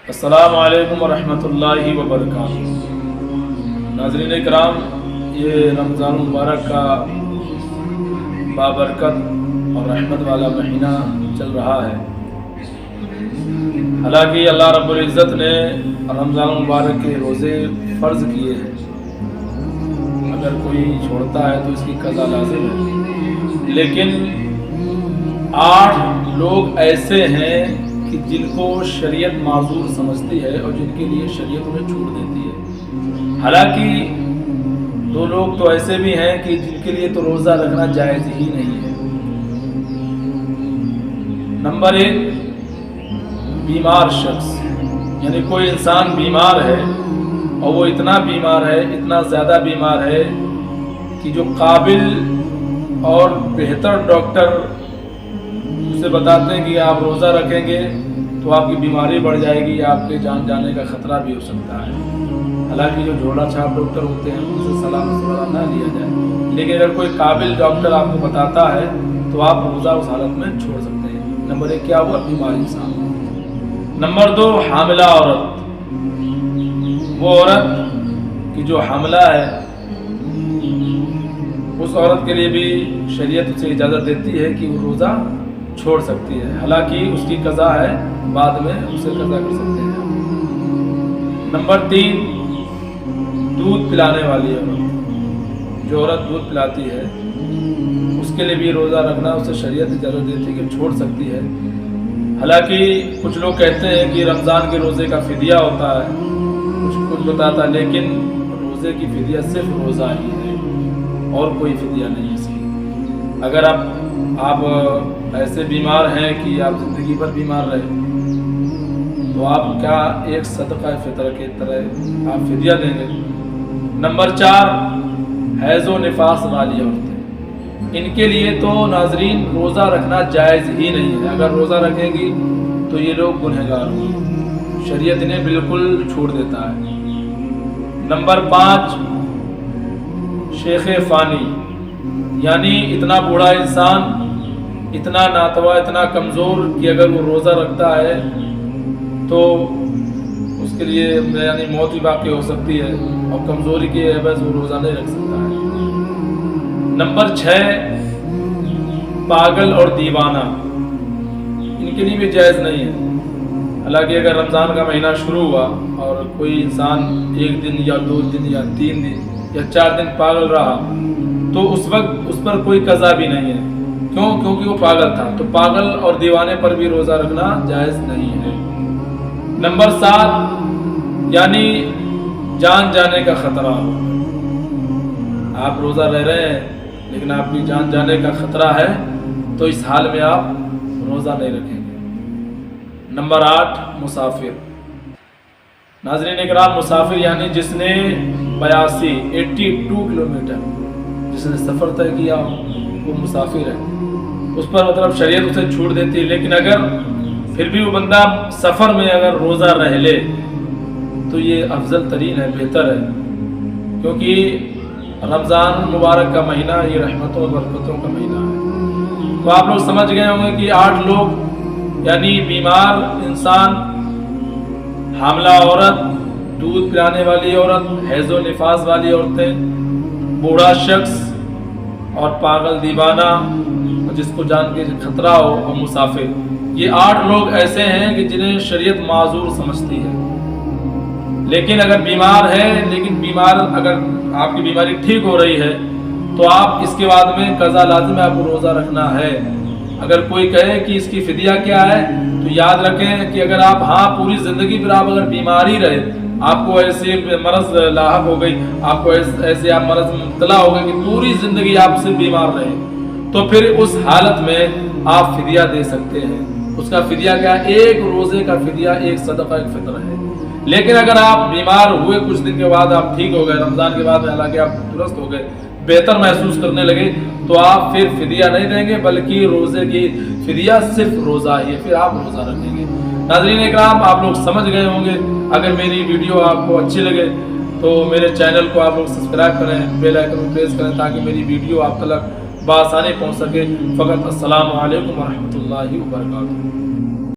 السلام علیکم ورحمۃ اللہ وبرکاتہ۔ ناظرین کرام، یہ رمضان المبارک کا بابرکت اور رحمت والا مہینہ چل رہا ہے۔ حالانکہ اللہ رب العزت نے رمضان المبارک کے روزے فرض کیے ہیں، اگر کوئی چھوڑتا ہے تو اس کی قضا لازم ہے، لیکن 8 لوگ ایسے ہیں کہ جن کو شریعت معذور سمجھتی ہے اور جن کے لیے شریعت انہیں چھوٹ دیتی ہے۔ حالانکہ 2 لوگ تو ایسے بھی ہیں کہ جن کے لیے تو روزہ رکھنا جائز ہی نہیں ہے۔ نمبر 1، بیمار شخص، یعنی کوئی انسان بیمار ہے اور وہ اتنا بیمار ہے، اتنا زیادہ بیمار ہے کہ جو قابل اور بہتر ڈاکٹر اسے بتاتے ہیں کہ آپ روزہ رکھیں گے تو آپ کی بیماری بڑھ جائے گی، آپ کے جان جانے کا خطرہ بھی ہو سکتا ہے۔ حالانکہ جو جھولا چھاپ ڈاکٹر ہوتے ہیں ان سے صلاح مشورہ نہ لیا جائے، لیکن اگر کوئی قابل ڈاکٹر آپ کو بتاتا ہے تو آپ روزہ اس حالت میں چھوڑ سکتے ہیں۔ نمبر 1 کیا ہوا؟ بیمار انسان۔ نمبر 2، حاملہ عورت، وہ عورت کہ جو حاملہ ہے، اس عورت کے لیے بھی شریعت اسے اجازت دیتی ہے کہ وہ روزہ چھوڑ سکتی ہے، حالانکہ اس کی قضا ہے، بعد میں اسے قضا کر سکتے ہیں۔ نمبر 3، دودھ پلانے والی عورت، جو عورت دودھ پلاتی ہے اس کے لیے بھی روزہ رکھنا اسے شریعت اجازت دیتی ہے کہ چھوڑ سکتی ہے۔ حالانکہ کچھ لوگ کہتے ہیں کہ رمضان کے روزے کا فدیہ ہوتا ہے، کچھ بتاتا ہے، لیکن روزے کی فدیہ صرف روزہ ہی ہے اور کوئی فدیہ نہیں ہے اس کی۔ اگر آپ ایسے بیمار ہیں کہ آپ زندگی بھر بیمار رہے تو آپ کیا ایک صدقہ فطر کی طرح آپ فدیہ دیں گے۔ نمبر 4، حیض و نفاس والی عورتیں، ان کے لیے تو ناظرین روزہ رکھنا جائز ہی نہیں ہے۔ اگر روزہ رکھیں گی تو یہ لوگ گنہگار ہوں گے، شریعت انہیں بالکل چھوڑ دیتا ہے۔ نمبر 5، شیخ فانی، یعنی اتنا بوڑھا انسان، اتنا ناتوا، اتنا کمزور کہ اگر وہ روزہ رکھتا ہے تو اس کے لیے یعنی موت بھی واقع ہو سکتی ہے، اور کمزوری کی عوض وہ روزہ نہیں رکھ سکتا ہے۔ نمبر 6، پاگل اور دیوانہ، ان کے لیے بھی جائز نہیں ہے۔ حالانکہ اگر رمضان کا مہینہ شروع ہوا اور کوئی انسان 1 دن یا 2 دن یا 3 دن یا 4 دن پاگل رہا تو اس وقت اس پر کوئی قضا بھی نہیں ہے۔ کیوں؟ کیونکہ وہ پاگل تھا، تو پاگل اور دیوانے پر بھی روزہ رکھنا جائز نہیں ہے۔ نمبر 7، یعنی جان جانے کا خطرہ، آپ روزہ رہ رہے ہیں لیکن آپ کی جان جانے کا خطرہ ہے تو اس حال میں آپ روزہ نہیں رکھیں گے۔ نمبر 8، مسافر۔ ناظرین اکرام، مسافر یعنی جس نے 82 کلومیٹر جس نے سفر طے کیا وہ مسافر ہے، اس پر مطلب شریعت اسے چھوٹ دیتی ہے۔ لیکن اگر پھر بھی وہ بندہ سفر میں اگر روزہ رہ لے تو یہ افضل ترین ہے، بہتر ہے، کیونکہ رمضان مبارک کا مہینہ یہ رحمتوں اور برکتوں کا مہینہ ہے۔ تو آپ لوگ سمجھ گئے ہوں گے کہ 8 لوگ یعنی بیمار انسان، حاملہ عورت، دودھ پلانے والی عورت، حیض و نفاس والی عورتیں، بوڑھا شخص اور پاگل دیوانہ جس کو جان کے خطرہ ہو، اور مسافر، یہ 8 لوگ ایسے ہیں کہ جنہیں شریعت معذور سمجھتی ہے۔ لیکن اگر بیمار ہے، لیکن بیمار اگر آپ کی بیماری ٹھیک ہو رہی ہے تو آپ اس کے بعد میں قضا لازم ہے، آپ کو روزہ رکھنا ہے۔ اگر کوئی کہے کہ اس کی فدیہ کیا ہے تو یاد رکھیں کہ اگر آپ پوری زندگی پر آپ اگر بیماری رہے، آپ کو ایسے مرض لاحق ہو گئی، آپ کو ایسے آپ مرض میں مبتلا ہو گئے کہ پوری زندگی آپ سے بیمار رہے، تو پھر اس حالت میں آپ فدیہ دے سکتے ہیں۔ اس کا فدیہ کیا ہے؟ 1 روزے کا فدیہ، 1 صدقہ فطر ہے۔ لیکن اگر آپ بیمار ہوئے، کچھ دن کے بعد آپ ٹھیک ہو گئے، رمضان کے بعد حالانکہ آپ درست ہو گئے، بہتر محسوس کرنے لگے، تو آپ پھر فدیہ نہیں دیں گے، بلکہ روزے کی فدیہ صرف روزہ ہی ہے، پھر آپ روزہ رکھیں گے۔ ناظرین اکرام، آپ لوگ سمجھ گئے ہوں گے۔ اگر میری ویڈیو آپ کو اچھی لگے تو میرے چینل کو آپ لوگ سبسکرائب کریں، بیل آئیکن کو پریس کریں تاکہ میری ویڈیو آپ تک بآسانی پہنچ سکے۔ فقط السلام علیکم ورحمۃ اللہ وبرکاتہ۔